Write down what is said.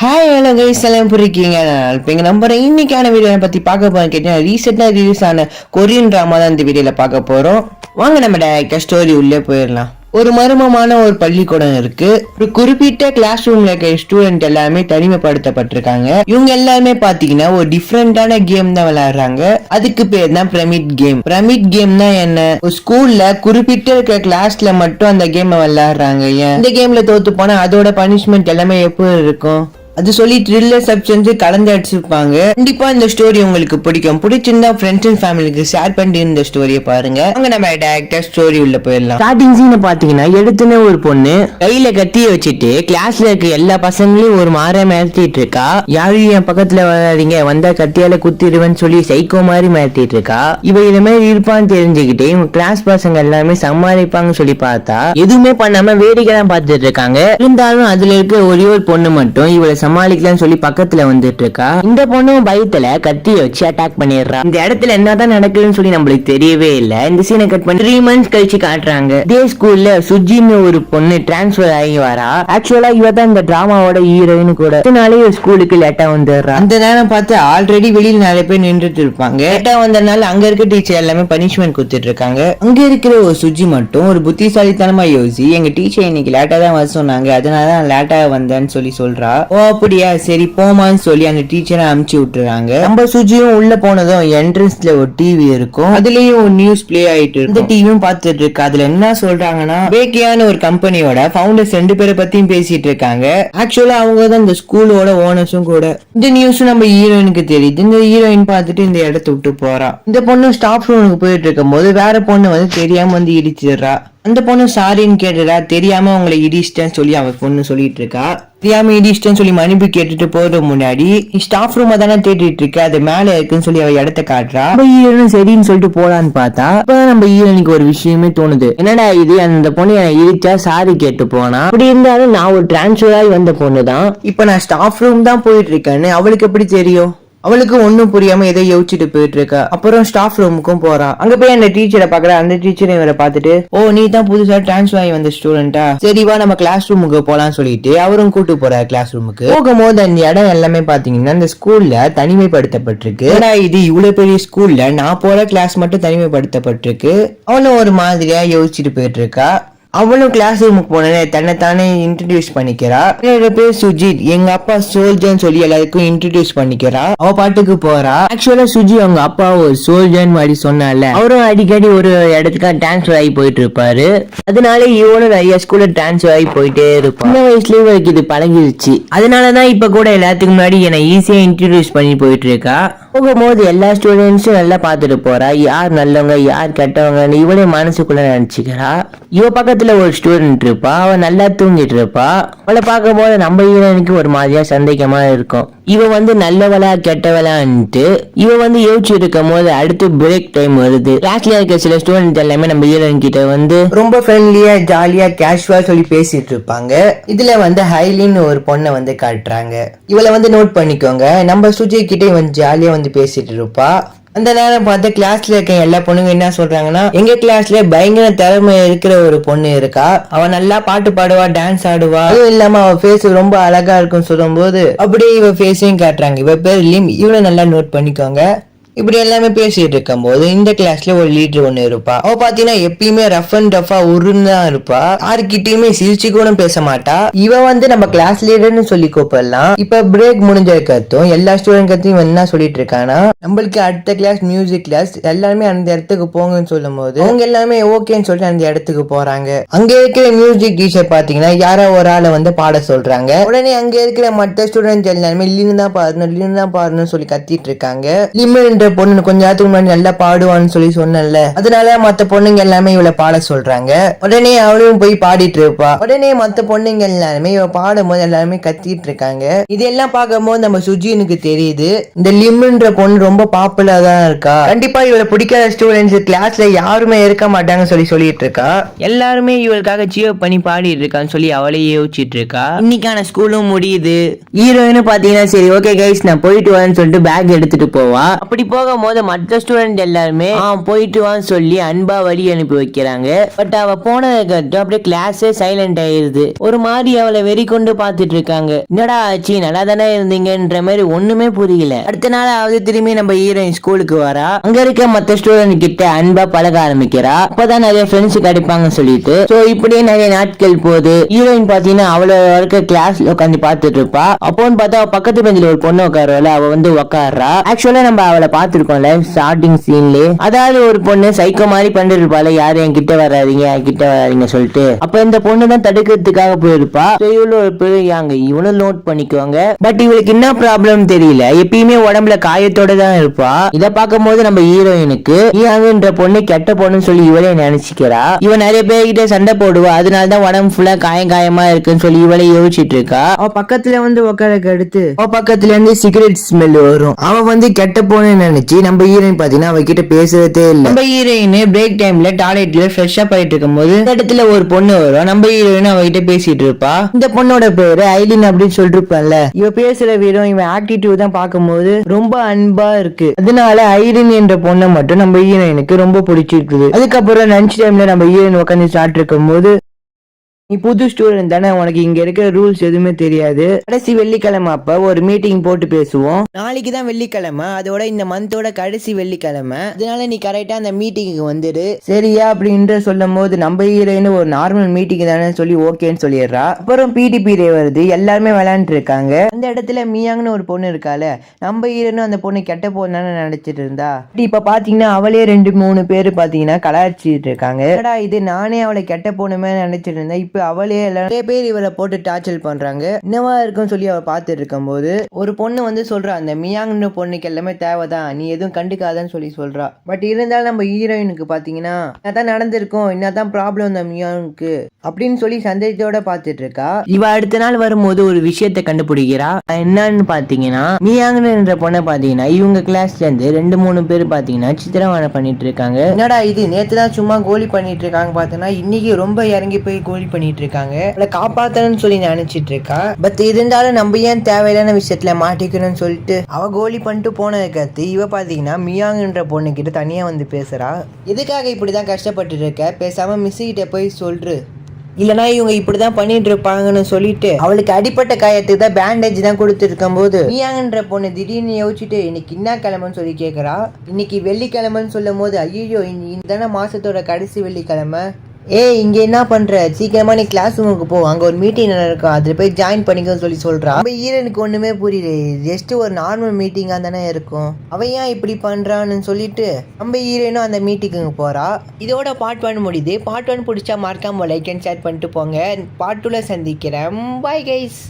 Hi hello guys எல்லாம் இருக்கீங்க. இப்போ எங்கள் நம்பரை இன்னைக்கான வீடியோ பற்றி பார்க்க போகிறோம் கேட்டீங்கன்னா ரீசெண்டாக ரிலீஸ் ஆன கொரியன் ட்ராமா தான் இந்த வீடியோவில் பார்க்க போகிறோம். வாங்க நம்ம டேரக்டாக ஸ்டோரி உள்ளே போயிடலாம். ஒரு மர்மமான ஒரு பள்ளிக்கூடம் இருக்கு. ஒரு குறிப்பிட்ட கிளாஸ் ரூம்ல இருக்க ஸ்டூடெண்ட் எல்லாருமே தனிமைப்படுத்தப்பட்டிருக்காங்க. இவங்க எல்லாருமே பாத்தீங்கன்னா ஒரு டிஃப்ரெண்டான கேம் தான் விளையாடுறாங்க. அதுக்கு பேர் தான் பிரமிட் கேம். பிரமிட் கேம்னா என்ன? ஒரு ஸ்கூல்ல குறிப்பிட்ட இருக்க கிளாஸ்ல மட்டும் அந்த கேம் விளையாடுறாங்க. ஏன் இந்த கேம்ல தோத்து போனா அதோட பனிஷ்மெண்ட் எல்லாமே எப்படி இருக்கும்? அது சொல்லி த்ரில்லர் சப்ஸ்டன்ஸ் கலந்து அடிச்சிருப்பாங்க. கண்டிப்பா இந்த ஸ்டோரி உங்களுக்கு பிடிக்கும். பிடிச்சிருந்தா ஃப்ரெண்ட்ஸ் அண்ட் ஃபேமிலிக்கு ஷேர் பண்ணி இந்த ஸ்டோரியை பாருங்க. அங்க நம்ம டைரக்டா ஸ்டோரி உள்ள போயிடலாம். ஸ்டார்டிங் சீனை பாத்தீங்கன்னா எடுத்துன்னு ஒரு பொண்ணு கையில கத்திய வச்சுட்டு கிளாஸ்ல இருக்க எல்லா பசங்களையும் ஒரு மாற மிரட்டிட்டு இருக்கா. யாரும் என் பக்கத்துல வராதீங்க, வந்தா கத்தியால குத்திடுவேன்னு சொல்லி சைக்கோ மாதிரி மிரட்டிட்டு இருக்கா. இவ இது மாதிரி இருப்பான்னு தெரிஞ்சுக்கிட்டு இவங்க கிளாஸ் பசங்க எல்லாமே சமாளிப்பாங்க சொல்லி பார்த்தா எதுவுமே பண்ணாம வேடிக்கை தான் பார்த்துட்டு இருக்காங்க. இருந்தாலும் அதுல இருக்க ஒரே ஒரு பொண்ணு மட்டும் இவளை சமாளிக்கலாம் சொல்லி பக்கத்துல வந்துட்டு இருக்கா. இந்த பொண்ணும் பயத்துல கத்திய வச்சு அட்டாக் பண்ணிடுறா. இந்த இடத்துல என்னதான் நடக்குதுன்னு சொல்லி நம்மளுக்கு தெரியவே இல்லை. இந்த சீனை கட் பண்ணி 3 months கழிச்சு காட்டுறாங்க. இதே ஸ்கூல்ல சுஜின்னு ஒரு பொண்ணு டிரான்ஸ்பர் ஆகி வரா. ஆக்சுவலா இவ தான் இந்த டிராமாவோட ஹீரோயின் கூட. இதனாலே ஸ்கூலுக்கு லேட்டா வந்துடுறா. அந்த நேரம் பார்த்து ஆல்ரெடி வெளியில நிறைய பேர் நின்றுட்டு இருப்பாங்க. லேட்டா வந்ததுனால அங்க இருக்க டீச்சர் எல்லாமே பனிஷ்மெண்ட் கொடுத்துட்டு இருக்காங்க. அங்க இருக்கிற ஒரு சுஜி மட்டும் ஒரு புத்திசாலித்தனமா யோசி, எங்க டீச்சர் இன்னைக்கு லேட்டா தான் வர சொன்னாங்க, அதனால தான் லேட்டா வந்தேன்னு சொல்லி சொல்றா. அப்படியா, சரி போமான்னு சொல்லி அந்த டீச்சரை அமுச்சு விட்டுறாங்க. நம்ம சுஜியும் உள்ள போனதும் என்ட்ரன்ஸ்ல ஒரு டிவி இருக்கும். அதுலயும் ஒரு நியூஸ் பிளே ஆயிட்டு இருக்கு. இந்த டிவியும் பார்த்துட்டு இருக்கு. அதுல என்ன சொல்றாங்கன்னா பேக்கியான ஒரு கம்பெனியோட ஃபவுண்டர்ஸ் 2 பேரை பத்தியும் பேசிட்டு இருக்காங்க. ஆக்சுவலா அவங்க தான் இந்த ஸ்கூலோட ஓனர்ஸும் கூட. இந்த நியூஸும் நம்ம ஹீரோயினுக்கு தெரியுது. இந்த ஹீரோயின் பார்த்துட்டு இந்த இடத்த விட்டு போறா. இந்த பொண்ணு ஸ்டாஃப் ரூமுக்கு போயிட்டு இருக்கும் போது வேற பொண்ணு வந்து தெரியாம வந்து இடிச்சிடுறா. அந்த பொண்ணு சாரின்னு கேட்டுடா. தெரியாம உங்களை இடிச்சிட்டேன்னு சொல்லி அவ பொண்ணு சொல்லிட்டு இருக்கா. தெரியாம இடிச்சிட்டேன்னு சொல்லி மன்னிப்பு கேட்டுட்டு போறது முன்னாடி ஸ்டாஃப் ரூம் தானே தேடிட்டு இருக்கு, அது மேல இருக்குன்னு சொல்லி அவ இடத்த காட்டுறா. ஹீரோனும் சரின்னு சொல்லிட்டு போலான்னு பார்த்தா அப்பதான் நம்ம ஹீரோனுக்கு ஒரு விஷயமே தோணுது. என்னடா இது, அந்த பொண்ணு இடிச்சா சாரி கேட்டு போனா. அப்படி இருந்தாலும் நான் ஒரு டிரான்ஸ்பர் ஆகி வந்த பொண்ணு தான், இப்ப நான் ஸ்டாஃப் ரூம் தான் போயிட்டு இருக்கேன்னு அவளுக்கு எப்படி தெரியும்? அவளுக்கு ஒன்னும் புரியாம எதை யோசிச்சுட்டு போயிட்டு இருக்கா. அப்புறம் ஸ்டாஃப் ரூமுக்கும் போறா. அங்க போய் அந்த டீச்சரை பாக்குறா. அந்த டீச்சரை இவரை பார்த்துட்டு, ஓ நீ தான் புதுசா டிரான்ஸ்ஃபர் ஆகி வந்த ஸ்டூடெண்டா, சரிவா நம்ம கிளாஸ் ரூமுக்கு போலான்னு சொல்லிட்டு அவரும் கூட்டு போறாரு கிளாஸ் ரூமுக்கு. போகும்போது அந்த இடம் எல்லாமே பாத்தீங்கன்னா இந்த ஸ்கூல்ல தனிமைப்படுத்தப்பட்டிருக்கு. ஏன்னா இது இவ்வளவு பெரிய ஸ்கூல்ல நான் போற கிளாஸ் மட்டும் தனிமைப்படுத்தப்பட்டிருக்கு. அவளும் ஒரு மாதிரியா யோசிச்சுட்டு போயிட்டு இருக்கா. அவளும் கிளாஸ் ரூமுக்கு போனே தன்னைத்தானே இன்ட்ரடியூஸ் பண்ணிக்கிறா. என்னோட பேர் சுஜித், எங்க அப்பா சோல்ஜர்னு சொல்லி எல்லாருக்கும் இன்ட்ரடியூஸ் பண்ணிக்கிறா. அவ பாட்டுக்கு போறா. ஆக்சுவலா சுஜி அவங்க அப்பா ஒரு சோல்ஜர் மாதிரி சொன்னால அவரும் அடிக்கடி ஒரு இடத்துக்கு டிரான்ஸ்ஃபர் ஆகி போயிட்டு இருப்பாரு. அதனால இவனும் நிறைய ஸ்கூல்ல டிரான்ஸ்ஃபர் ஆகி போயிட்டே இருப்பான். சின்ன வயசுலயே இவருக்கு இது பழகிருச்சு. அதனாலதான் இப்ப கூட எல்லாத்துக்கு முன்னாடி என்னை ஈஸியா இன்ட்ரடியூஸ் பண்ணி போயிட்டு இருக்கா. போகும்போது எல்லா ஸ்டூடெண்ட்ஸும் நல்லா பார்த்துட்டு போறா. யார் நல்லவங்க யார் கெட்டவங்க இவளே மனசுக்குள்ள நினைச்சுக்கிறா. இவ பக்கத்துல ஒரு ஸ்டூடெண்ட் இருப்பா. அவ நல்லா தூங்கிட்டு இருப்பா. அவளை பார்க்கும் போது நம்ம ஹீரோனுக்கு ஒரு மாதிரியா சந்தேகமா இருக்கும். இவ வந்து நல்லவளா கெட்டவளான்ட்டு இவ வந்து யோசிச்சு இருக்கும் போது அடுத்து பிரேக் டைம் வருது. கிளாஸ்ல இருக்க சில ஸ்டூடெண்ட் எல்லாமே நம்ம ஹீரோயின் கிட்ட வந்து ரொம்ப ஃப்ரெண்ட்லியா ஜாலியா கேஷுவலா சொல்லி பேசிட்டு இருப்பாங்க. இதுல வந்து ஹைலின்னு ஒரு பொண்ணை வந்து காட்டுறாங்க. இவளை வந்து நோட் பண்ணிக்கோங்க. நம்ம சுஜி கிட்டே வந்து ஜாலியா வந்து பேசிட்டு இருப்பா. அந்த நேரம் பார்த்து கிளாஸ்ல இருக்க எல்லா பொண்ணுங்க என்ன சொல்றாங்கன்னா, எங்க கிளாஸ்ல பயங்கர திறமை இருக்கிற ஒரு பொண்ணு இருக்கா. அவ நல்லா பாட்டு பாடுவா, டான்ஸ் ஆடுவா. அதுவும் இல்லாம அவ ஃபேஸ் ரொம்ப அழகா இருக்குன்னு சொல்லும் போது அப்படியே இவ ஃபேஸையும் காட்டுறாங்க. இவ பேர் லிம், இவளை நல்லா நோட் பண்ணிக்கோங்க. இப்படி எல்லாமே பேசிட்டு இருக்கும் போது இந்த கிளாஸ்ல ஒரு லீடர் ஒண்ணு இருப்பா. அவ பாத்தீங்கன்னா எப்பயுமே ரஃப் அண்ட் டஃபா உருந்தான் இருப்பா. யாருக்கிட்டயுமே சிரிச்சு கூட பேச மாட்டா. இவ வந்து நம்ம கிளாஸ் லீடர்னு சொல்லி கூப்பிடலாம். இப்ப பிரேக் முடிஞ்சதுக்கத்தும் எல்லா ஸ்டூடெண்ட் கத்தையும் என்ன சொல்லிட்டு இருக்கானா, நம்மளுக்கு அடுத்த கிளாஸ் மியூசிக் கிளாஸ், எல்லாருமே அந்த இடத்துக்கு போங்கன்னு சொல்லும் போது அவங்க எல்லாமே ஓகேன்னு சொல்லிட்டு அந்த இடத்துக்கு போறாங்க. அங்க இருக்கிற மியூசிக் டீச்சர் பாத்தீங்கன்னா யாரோ ஒரு ஆளை வந்து பாட சொல்றாங்க. உடனே அங்க இருக்கிற மற்ற ஸ்டூடெண்ட் எல்லாருமே லின்னு தான் பாருன்னு சொல்லி கத்திட்டு இருக்காங்க. லிம் பொண்ணு கொஞ்ச நேரத்துக்கு முன்னாடி நல்லா பாடுவான்னு சொல்லி சொன்னல, அதனால மத்த பொண்ணுங்க எல்லாமே இவளை பாட சொல்றாங்க. உடனே அவளும் போய் பாடிட்டு இருப்பா. உடனே மத்த பொண்ணுங்க எல்லாருமே இவ பாடும் போது எல்லாருமே கத்திட்டு இருக்காங்க. இதெல்லாம் பார்க்கும் போது நம்ம சுஜினுக்கு தெரியுது இந்த லிம்ன்ற பொண்ணு ரொம்ப பாப்புலரா தான் இருக்கா. கண்டிப்பா இவளை பிடிக்காத ஸ்டூடெண்ட்ஸ் கிளாஸ்ல யாருமே இருக்க மாட்டாங்கன்னு சொல்லிட்டு இருக்கா. எல்லாருமே இவளுக்காக சியர் பண்ணி பாடிட்டு இருக்கான்னு சொல்லி அவளே யோசிச்சுட்டு இருக்கா. இன்னைக்கான ஸ்கூலும் முடியுது. ஹீரோயினும் பாத்தீங்கன்னா சரி ஓகே கைஸ் நான் போயிட்டு வரேன்னு சொல்லிட்டு பேக் எடுத்துட்டு போவா. அப்படி போகும்போது மற்ற ஸ்டூடெண்ட் எல்லாருமே போயிட்டு வான்னு சொல்லி அன்பா வழி அனுப்பி வைக்கிறாங்க. பட் அவ போனதுக்கு அப்படியே கிளாஸே சைலண்ட் ஆயிருது. ஒரு மாதிரி அவளை வெறி கொண்டு பாத்துட்டு இருக்காங்க. என்னடா ஆச்சு, நல்லா தானே இருந்தீங்கன்ற மாதிரி ஒண்ணுமே புரியல. அடுத்த நாள் திரும்பி நம்ம ஹீரோயின் ஸ்கூலுக்கு வரா. அங்க இருக்க மத்த ஸ்டூடெண்ட் கிட்ட அன்பா பழக ஆரம்பிக்கிறா. அப்பதான் நிறைய ஃப்ரெண்ட்ஸ் கிடைப்பாங்கன்னு சொல்லிட்டு சோ இப்படியே நிறைய நாட்கள் போகுது. ஹீரோயின் பாத்தீங்கன்னா அவளோட கிளாஸ்ல உட்காந்து பாத்துட்டு இருப்பா. அப்போன்னு பார்த்தா பக்கத்து பெஞ்சில ஒரு பொண்ணு உட்காருவல, அவ வந்து உட்கார்றா. ஆக்சுவலா நம்ம அவளை பாத்துருக்கோம்ல ஸ்டார்டிங் சீன்லயே. அதாவது ஒரு பொண்ணு சைக்கோ மாதிரி பண்ணிட்டு இருப்பாள், யாரும் என் கிட்ட வராதீங்க சொல்லிட்டு. அப்ப இந்த பொண்ணு தான் தடுக்கிறதுக்காக போயிருப்பா. இவனும் நோட் பண்ணிக்குவாங்க. பட் இவளுக்கு என்ன ப்ராப்ளம் தெரியல, எப்பயுமே உடம்புல காயத்தோட தான் இருப்பா. இத பார்க்கும் போது நம்ம ஹீரோயினுக்கு ஈயாங்கன்ற பொண்ணு கெட்ட பொண்ணுன்னு சொல்லி இவளே நினைச்சுக்கிறா. இவன் நிறைய பேர்கிட்ட சண்டை போடுவா, அதனாலதான் உடம்பு ஃபுல்லா காயமா இருக்குன்னு சொல்லி இவளே யோசிச்சுட்டு இருக்கா. அவ பக்கத்துல வந்து உட்காரக்கு அடுத்து அவ பக்கத்துல இருந்து சிகரெட் ஸ்மெல் வரும். அவ வந்து கெட்ட பொண்ணு நினைச்சு நம்ம ஹீரோயின் பாத்தீங்கன்னா அவகிட்ட பேசுறதே இல்ல. நம்ம ஹீரோயின் பிரேக் டைம்ல டாய்லெட்ல ஃப்ரெஷ் அப் ஆயிட்டு இருக்கும் போது இந்த இடத்துல ஒரு பொண்ணு வரும். நம்ம ஹீரோயின் அவகிட்ட பேசிட்டு இருப்பா. இந்த பொண்ணோட பேரு ஐலின் அப்படின்னு சொல்லிருப்பான்ல. இவ பேசுற விதம், இவன் ஆட்டிடியூட் தான் பார்க்கும்போது ரொம்ப அன்பா இருக்கு. அதனால ஐலின் என்ற பொண்ணை மட்டும் நம்ம ஹீரோயினுக்கு ரொம்ப பிடிச்சிருக்குது. அதுக்கப்புறம் லஞ்ச் டைம்ல நம்ம ஹீரோயின் உட்காந்து ஸ்டார்ட் இருக்கும் போது, நீ புது ஸ்டூடெண்ட் தானே, உனக்கு இங்க இருக்கிற ரூல்ஸ் எதுவுமே தெரியாது. கடைசி வெள்ளிக்கிழமை அப்ப ஒரு மீட்டிங் போட்டு பேசுவோம். நாளைக்கு தான் வெள்ளிக்கிழமை, அதோட இந்த மந்தோட கடைசி வெள்ளிக்கிழமை. அதனால நீ கரெக்டா அந்த மீட்டிங்க்கு வந்துடு சரியா அப்படின்ற சொல்லும் போது நம்ம ஹீரோயின் ஒரு நார்மல் மீட்டிங் தானே சொல்லி ஓகேன்னு சொல்லிடுறா. அப்புறம் பிடி பீரியட் வருது, எல்லாருமே விளையாண்டு இருக்காங்க. அந்த இடத்துல மியாங்னு ஒரு பொண்ணு இருக்கால, நம்ம ஹீரோயினும் அந்த பொண்ணு கெட்ட பொண்ணு நினைச்சிட்டு இருந்தா. இப்ப பாத்தீங்கன்னா அவளே 2-3 பேரு பாத்தீங்கன்னா கலாச்சிட்டு இருக்காங்க. இது நானே அவளை கெட்ட பொண்ணுமே நினைச்சிட்டு இருந்தேன், இப்ப அவளே நிறைய பேர் இவரை போட்டு டார்ச்சர் பண்றாங்க, என்னவா இருக்குன்னு சொல்லி அவ பாத்துட்டு இருக்கும் போது ஒரு பொண்ணு வந்து சொல்றா, அந்த மியாங்னு பொண்ணுக்கு எல்லாமே தேவைதான், நீ எதுவும் கண்டுக்காதன்னு சொல்லி சொல்றா. பட் இருந்தாலும் நம்ம ஹீரோயினுக்கு பாத்தீங்கன்னா என்னதான் நடந்திருக்கும், என்னதான் ப்ராப்ளம் இந்த மியாங்க்கு அப்படின்னு சொல்லி சந்தேகத்தோட பாத்துட்டு இருக்கா. இவ அடுத்த நாள் வரும்போது ஒரு விஷயத்தை கண்டுபிடிக்கிறா. என்னன்னு பாத்தீங்கன்னா மியாங்ன்ற பொண்ணை பாத்தீங்கன்னா இவங்க கிளாஸ்ல இருந்து 2-3 பேர் பாத்தீங்கன்னா சித்திரவதை பண்ணிட்டு இருக்காங்க. என்னடா இது, நேத்து தான் சும்மா கோலி பண்ணிட்டு இருக்காங்க, பார்த்தோன்னா இன்னைக்கு ரொம்ப இறங்கி போய் கோலி பண்ணிட்டு இருக்காங்க, காப்பாத்தணும்னு சொல்லி நினைச்சிட்டு இருக்கா. பட் இருந்தாலும் நம்ம ஏன் தேவையில்லான விஷயத்துல மாட்டிக்கணும்னு சொல்லிட்டு அவ கோலி பண்ணிட்டு போனதுக்கு அடுத்து இவ பாத்தீங்கன்னா மியாங்ன்ற பொண்ணு கிட்ட தனியா வந்து பேசுறா. எதுக்காக இப்படிதான் கஷ்டப்பட்டு இருக்க, பேசாம மிஸ் கிட்ட போய் சொல்று, இல்லனா இவங்க இப்படிதான் பண்ணிட்டு இருப்பாங்கன்னு சொல்லிட்டு அவளுக்கு அடிப்பட்ட காயத்துக்கு தான் பேண்டேஜ் தான் கொடுத்துருக்கும் போது மியாங்கன்ற பொண்ணு திடீர்னு யோசிச்சுட்டு இன்னைக்கு என்ன கிழமைன்னு சொல்லி கேட்கறா. இன்னைக்கு வெள்ளிக்கிழமைன்னு சொல்லும் போது ஐயோ இந்த மாசத்தோட கடைசி வெள்ளிக்கிழமை, இங்க என்ன பண்ற, சீக்கிரமா நீ கிளாஸ் ரூமுக்கு போ, அங்க ஒரு மீட்டிங் நடக்கும், அதுல போய் ஜாயின் பண்ணிக்கன்னு சொல்லி சொல்றா. நம்ம ஹீரோனுக்கு ஒண்ணுமே புரியல, ஜஸ்ட் ஒரு நார்மல் மீட்டிங்கா தானே இருக்கும், அவன் ஏன் இப்படி பண்றான்னு சொல்லிட்டு நம்ம ஹீரோனும் அந்த மீட்டிங்கு போறா. இதோட பார்ட் 1 முடியுது. பார்ட் 1 பிடிச்சா மறக்காம லைக் அண்ட் ஷேர் பண்ணிட்டு போங்க. பார்ட் 2ல சந்திக்கிறேன். Bye guys.